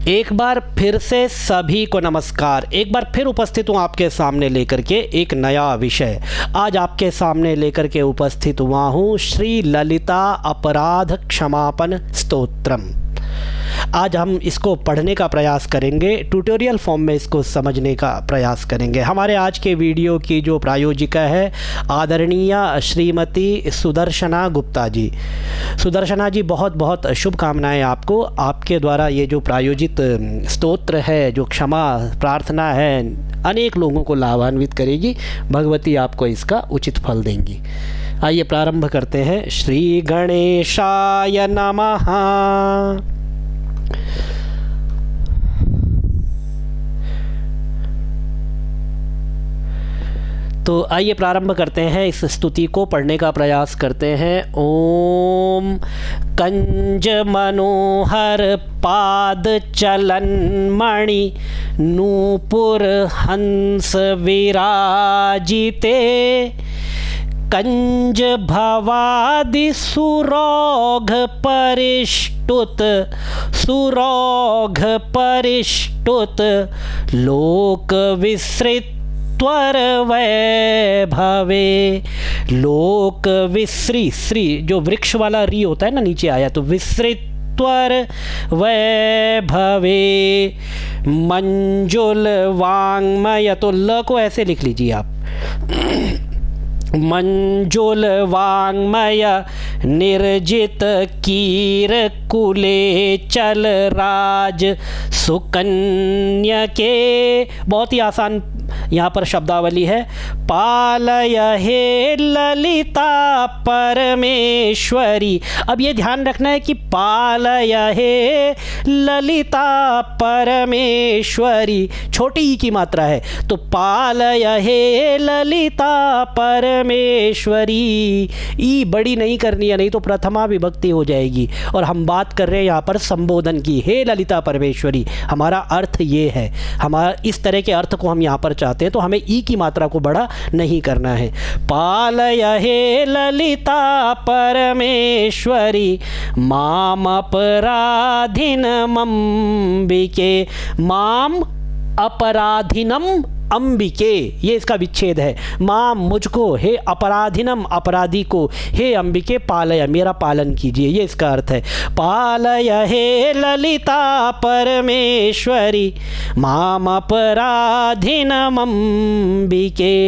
एक बार फिर से सभी को नमस्कार। एक बार फिर उपस्थित हूँ आपके सामने लेकर के एक नया विषय। आज आपके सामने लेकर के उपस्थित हुआ हूँ श्री ललिता अपराध क्षमापन स्तोत्रम। आज हम इसको पढ़ने का प्रयास करेंगे, ट्यूटोरियल फॉर्म में इसको समझने का प्रयास करेंगे। हमारे आज के वीडियो की जो प्रायोजिका है आदरणीय श्रीमती सुदर्शना गुप्ता जी। सुदर्शना जी, बहुत बहुत शुभकामनाएं आपको। आपके द्वारा ये जो प्रायोजित स्तोत्र है, जो क्षमा प्रार्थना है, अनेक लोगों को लाभान्वित करेगी। भगवती आपको इसका उचित फल देंगी। आइए प्रारंभ करते हैं। श्री गणेशाय नमः। तो आइए प्रारंभ करते हैं, इस स्तुति को पढ़ने का प्रयास करते हैं। ओम कंज मनोहर पाद चलन मणि नूपुर हंस विराजिते कंज भवादि सुरौघ परिष्टुत लोक विसृत त्वर वैभवे। लोक विश्री, श्री जो वृक्ष वाला री होता है ना, नीचे आया तो विसृत्वर वैभवे। मंजुल वाङ्मय, तो ल को ऐसे लिख लीजिए आप। मंजुल वाङ्मय निर्जित कीर कुले चल राज सुकन्यके। बहुत ही आसान यहाँ पर शब्दावली है। पालय हे ललिता परमेश्वरी। अब ये ध्यान रखना है कि पालय हे ललिता परमेश्वरी, छोटी ई की मात्रा है, तो पालय हे ललिता परमेश्वरी। ई बड़ी नहीं करनी है, नहीं तो प्रथमा विभक्ति हो जाएगी। और हम बात कर रहे हैं यहाँ पर संबोधन की। हे ललिता परमेश्वरी, हमारा अर्थ ये है, हमारा इस तरह के अर्थ को हम यहाँ पर चाहते हैं, तो हमें ई की मात्रा को बड़ा नहीं करना है। पालय हे ललिता परमेश्वरी माम अपराधिनम अंबिके। माम अपराधिनम अंबिके, ये इसका विच्छेद है। माम मुझको, हे अपराधिनम अपराधी को, हे अंबिके पालय मेरा पालन कीजिए, ये इसका अर्थ है। पालय हे ललिता परमेश्वरी माम अपराधिनम अंबिके।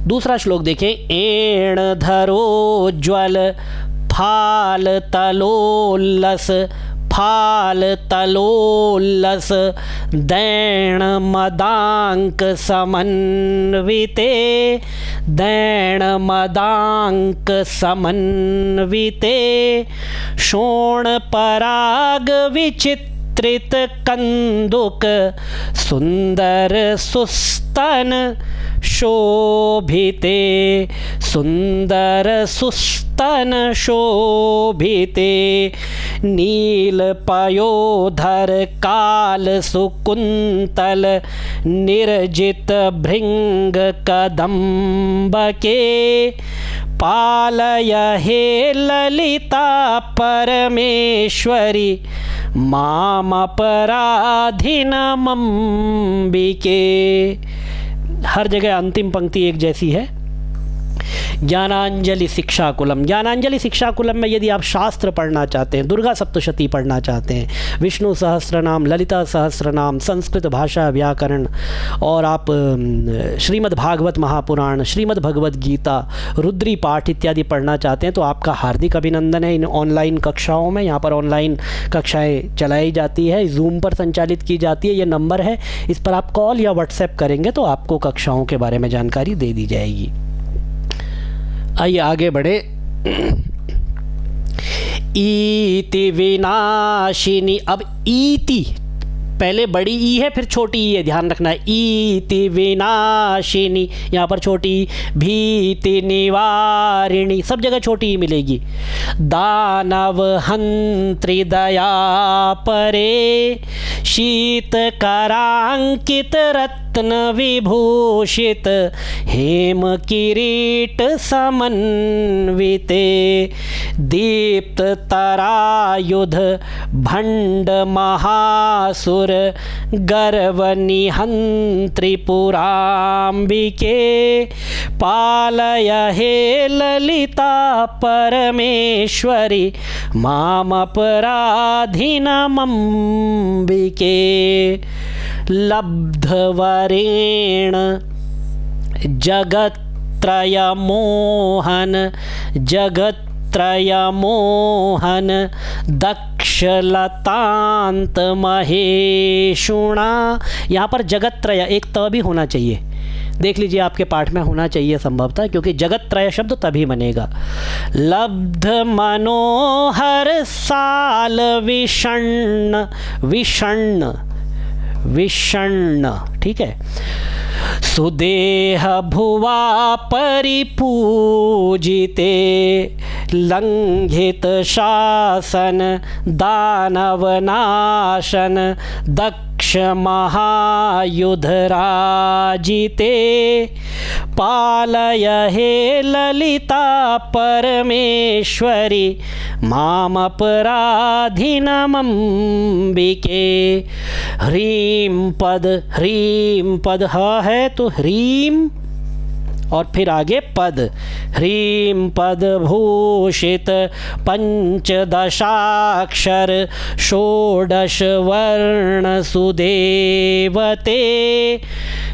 दूसरा श्लोक देखें। एण धरोज्ज्वल फाल तलोल्लस दैन मदांक समन्विते शोण पराग विचित्रित कंदुक सुंदर सुस्तन शोभिते नील पयोधर काल सुकुंतल निर्जित भृंग कदम्बके। पालय हे ललिता परमेश्वरी माम अपराधिनम अंबिके। हर जगह अंतिम पंक्ति एक जैसी है। ज्ञानांजलि शिक्षाकुलम। ज्ञानांजलि शिक्षाकुलम में यदि आप शास्त्र पढ़ना चाहते हैं, दुर्गा सप्तशती पढ़ना चाहते हैं, विष्णु सहस्त्रनाम, ललिता सहस्त्रनाम, संस्कृत भाषा व्याकरण, और आप श्रीमद् भागवत महापुराण, श्रीमद् भगवद गीता, रुद्री पाठ इत्यादि पढ़ना चाहते हैं, तो आपका हार्दिक अभिनंदन है इन ऑनलाइन कक्षाओं में। यहाँ पर ऑनलाइन कक्षाएँ चलाई जाती है, जूम पर संचालित की जाती है। ये नंबर है, इस पर आप कॉल या व्हाट्सएप करेंगे तो आपको कक्षाओं के बारे में जानकारी दे दी जाएगी। आइए आगे बढ़े। ईति विनाशिनी। अब ईति पहले बड़ी ई है, फिर छोटी ई है, ध्यान रखना है। ईति विनाशिनी, यहाँ पर छोटी भीति निवारिणी, सब जगह छोटी ई मिलेगी। दानव हंत्री दया परे शीत करांकित रत्न रत्न विभूषित हेम किरीट समन्विते दीप्त तरायुध भंड महासुर गर्व निहंत्रिपुराम्बिके पालय हे ललिता परमेश्वरी मामपराधिनमम्बिके लब्धवरेण जगत्त्रयमोहन दक्षलतांत महेशुणा। यहाँ पर जगत्त्रय एक त भी होना चाहिए, देख लीजिए आपके पाठ में होना चाहिए संभवतः, क्योंकि जगत्त्रय शब्द तभी बनेगा। लब्ध मनोहर साल विषण्ण विषण्ण विषण्ण, ठीक है। सुदेह भुवा परिपूजिते लंघित शासन दानवनाशन दक्ष महायुधराजिते पालय हे ललिता परमेश्वरी मामपराधिनमम्बिके। ह्रीं पद ह है तो ह्रीं और फिर आगे पद, ह्रीं पद भूषित पंचदशाक्षर षोडश वर्ण सुदेवते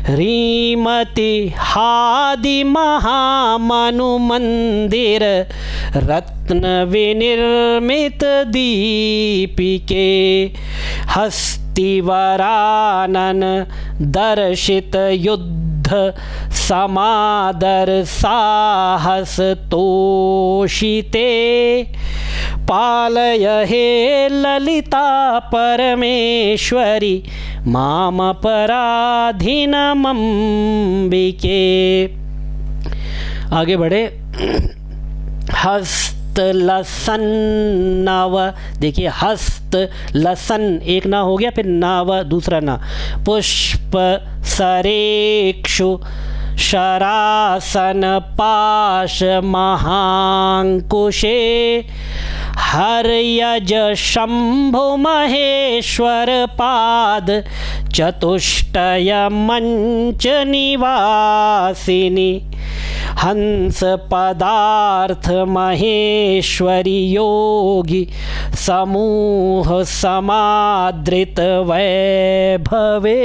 ह्रीमति हादि महामनुमंदिर रत्न विनिर्मित दीपिके हस्तिवरानन दर्शित युद्ध समादर साहस तोषिते पालय हे ललिता परमेश्वरी मामपराधिनमम्बिके। आगे बढ़े। हस्त लसन नव, देखिए हस्त लसन एक ना हो गया, फिर नाव दूसरा ना। पुष्प सरेक्षु शरासन पाश महांकुशे हर्यज शंभु महेश्वर पाद चतुष्टय मंच निवासिनी हंस पदार्थ महेश्वरी योगी समूह समादृत वैभवे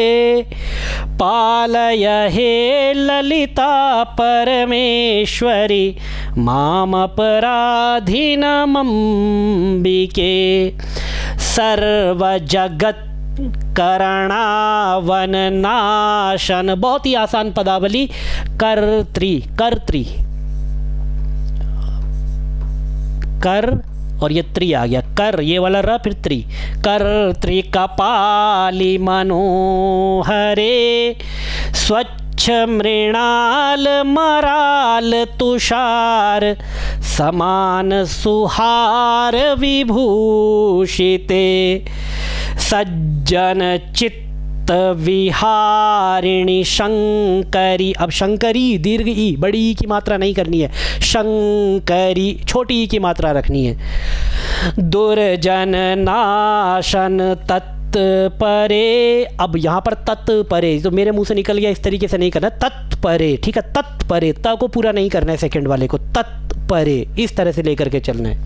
पालय हे ललिता परमेश्वरी मामपराधिनमम्बिके। सर्वजगत करणावन नाशन, बहुत ही आसान पदावली। कर्त्री कर्त्री कर और ये त्रि आ गया, कर ये वाला र फिर त्रि। कर्त्री कपाली मनोहरे स्वच्छ मृणाल मराल तुषार समान सुहार विभूषिते सज्जन चित्त विहारिणी शंकरी। अब शंकरी दीर्घ ई, बड़ी ई की मात्रा नहीं करनी है, शंकरी छोटी ई की मात्रा रखनी है। दुर्जन नाशन तत्परे, अब यहाँ पर तत्परे तो मेरे मुंह से निकल गया, इस तरीके से नहीं करना, तत्परे, ठीक है। तत्परे त को पूरा नहीं करना है, सेकंड वाले को तत्परे इस तरह से लेकर के चलना है।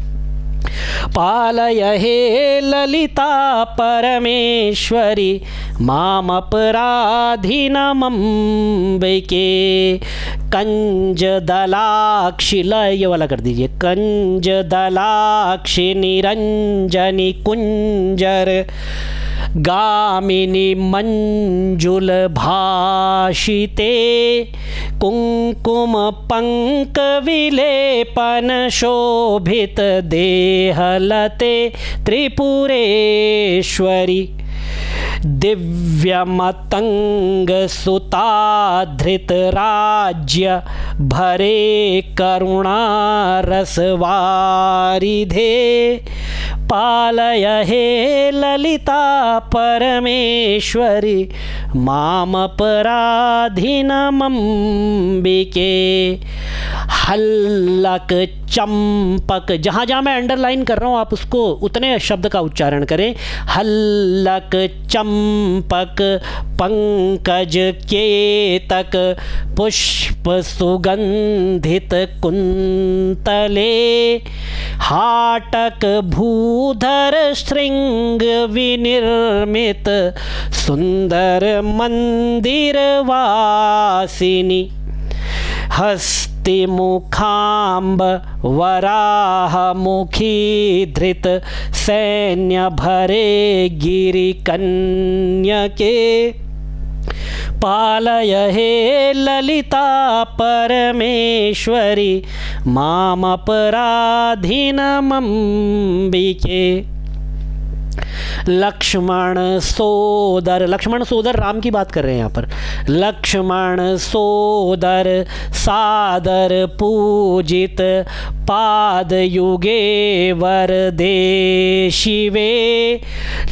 पालय हे ललिता परमेश्वरी मामपराधिनमम्बिके। कंज दलाक्षि, ल ये वाला कर दीजिए, कंज दलाक्षि निरंजनी कुंजर गामिनी मंजुल भाषिते कुंकुम पंक विलेपन शोभित देहलते त्रिपुरेश्वरी दिव्यमतंग सुताधृत राज्य भरे करुणा रसवारिधे पालय हे ललिता परमेश्वरी मामपराधिनमंबिके। हल्लक चंपक, जहाँ जहाँ मैं अंडरलाइन कर रहा हूँ आप उसको उतने शब्द का उच्चारण करें। हल्लक चंपक पंकज केतक पुष्प सुगंधित कुंतले। हाटक भूधर श्रृंग विनिर्मित सुंदर मंदिर वासिनी। हस्तिमुखाम्ब वराहमुखी धृत सैन्य भरे गिरिकन्यके। पालय हे ललिता परमेश्वरी मामपराधिनमंबिके। लक्ष्मण सोदर, लक्ष्मण सोदर राम की बात कर रहे हैं यहाँ पर। लक्ष्मण सोदर सादर पूजित पाद युगे वरदे शिवे।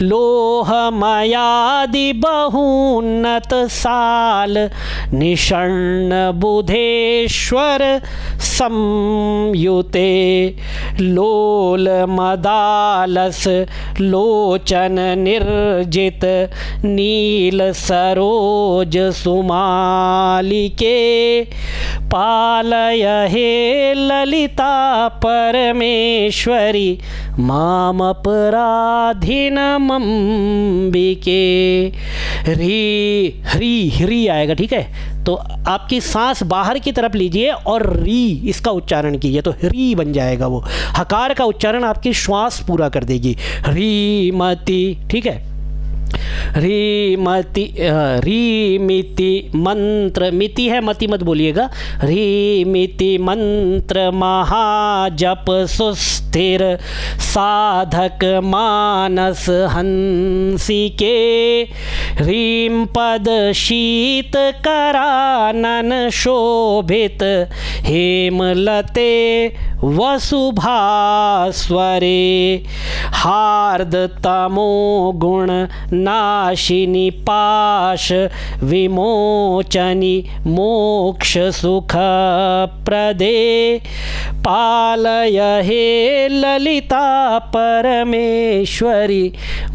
लोहमयादि बहुन्नत साल निषण्ण बुधेश्वर संयुते। लोल मदालस लोचन निर्जित नील सरोज सुमालिके। पालय हे ललिता परमेश्वरी मामपराधिनमंबिके। ह्री ह्री आएगा, ठीक है। तो आपकी सांस बाहर की तरफ लीजिए और री इसका उच्चारण कीजिए तो ह्री बन जाएगा। वो हकार का उच्चारण आपकी श्वास पूरा कर देगी। ह्रीमति, ठीक है। ह्रीमति, ह्रीमिति मंत्र, मिति है मति मत बोलिएगा। ह्रीमिति मंत्र महाजप सुस्थिर साधक मानस हंसिके। ह्रीं पद शीत करानन शोभित हेमलते वसुभास्वरे। हार्द तमो गुण नाशिनी पाश विमोचनी मोक्ष सुख प्रदे। पालय हे ललिता परमेश्वरी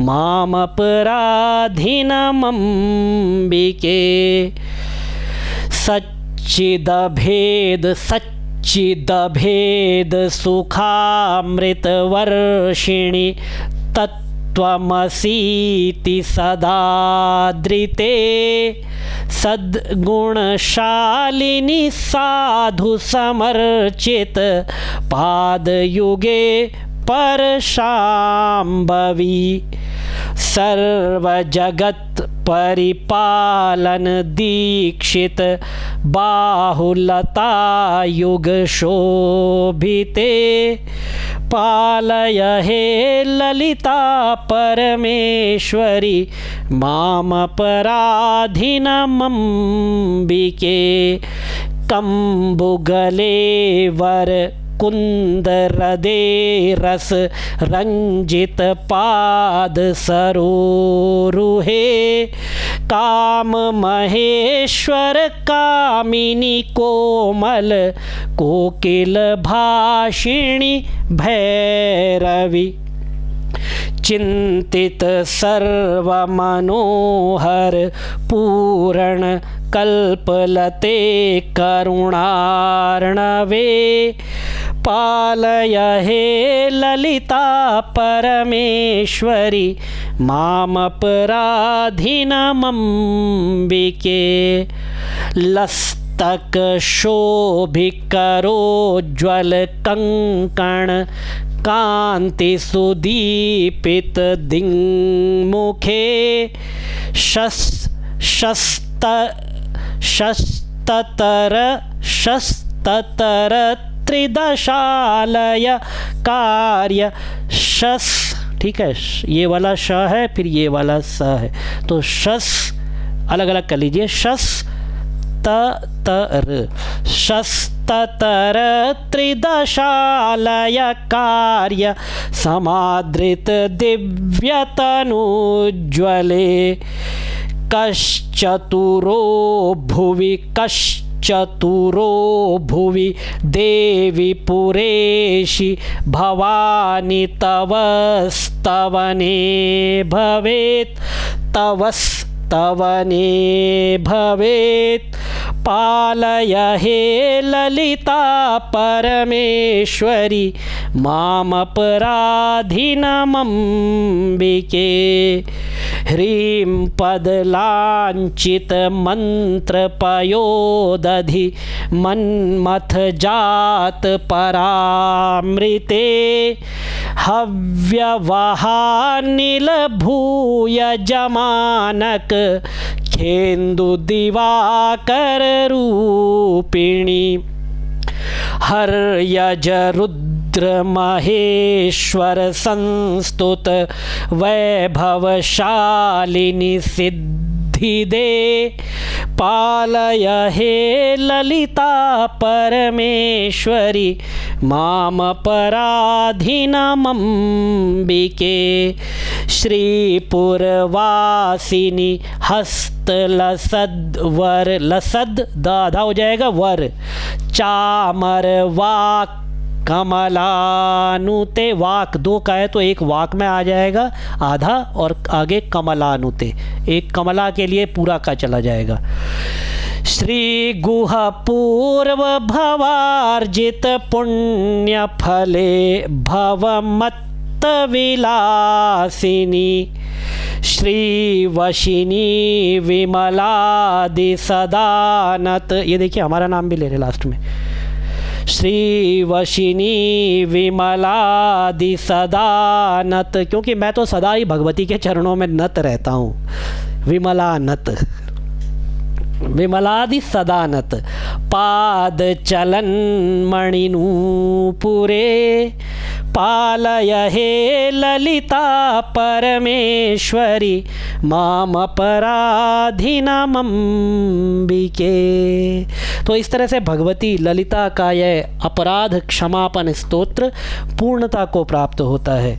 मामपराधिनमंबिके। सच्चिदभेद सच्चिदभेद सुखामृत वर्षिणी त्वमसीति सदादृते। सद्गुणशालिनी साधु समर्चित पादयुगे परशाम्भवी। सर्वजगत परिपालन दीक्षित बाहुलता युग शोभिते। पालय हे ललिता परमेश्वरी मामपराधिनमंबिके। कंबुगले वर कुंदरदे रस रंजित पाद सरोरुहे। काम महेश्वर कामिनी कोमल कोकिल भाषिणी भैरवी। चिंतित सर्वमनोहर पूर्ण कल्पलते करुणार्णवे। पालय हे ललिता परमेश्वरी मामपराधिनमंबिके। लस्तक शोभिकरोज्ज्वल कंकण कांति सुदीपित दिङ्मुखे। शस्ततर त्रिदशालय कार्य शस, ठीक है। ये वाला श है फिर ये वाला स है तो शस अलग अलग कर लीजिए। शस्तर शस्त ततर त्रिदशालय कार्य समादृत दिव्यतनुज्ज्वले कश्चतुरो भुवि देवी पुरेशि भवानी तव स्तवने भवेत् पालय हे ललिता परमेश्वरी मामपराधिनमम्बिके ह्रीं पदलाञ्चित मन्त्रपयोदधि मन्मथ जात परामृते हव्यवहानिलभूय जमानक खेन्दु दिवाकर रूपिणी हर्यज रुद्र महेश्वर संस्तुत वैभवशालिनी सिद्धिदे पालय हे ललिता परमेश्वरी मामपराधिनमम्बिके श्रीपुरवासिनी हस्तलसद्वर लसद दाधा हो जाएगा वर चामर वाक कमलानुते वाक दो का है तो एक वाक में आ जाएगा आधा और आगे कमलानुते एक कमला के लिए पूरा का चला जाएगा। श्री गुह पूर्व भवार्जित पुण्य फले भवमत्त विलासिनी श्रीवशिनी विमलादि सदानत ये देखिए हमारा नाम भी ले रहे लास्ट में श्रीवशिनी विमलादि सदानत क्योंकि मैं तो सदा ही भगवती के चरणों में नत रहता हूँ। विमलानत विमलादि सदानत पाद चलन मणिनूपुरे पालय हे ललिता परमेश्वरी मामपराधिनमम्बिके। तो इस तरह से भगवती ललिता का यह अपराध क्षमापन स्तोत्र पूर्णता को प्राप्त होता है।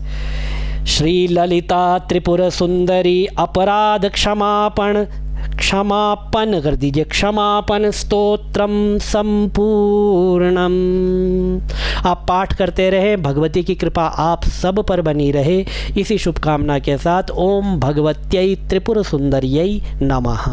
श्री ललिता त्रिपुर सुंदरी अपराध क्षमापन कर दीजिए क्षमापन स्तोत्रम संपूर्णम। आप पाठ करते रहे, भगवती की कृपा आप सब पर बनी रहे, इसी शुभकामना के साथ ओम भगवत्यै त्रिपुर सुंदर्यै नमः।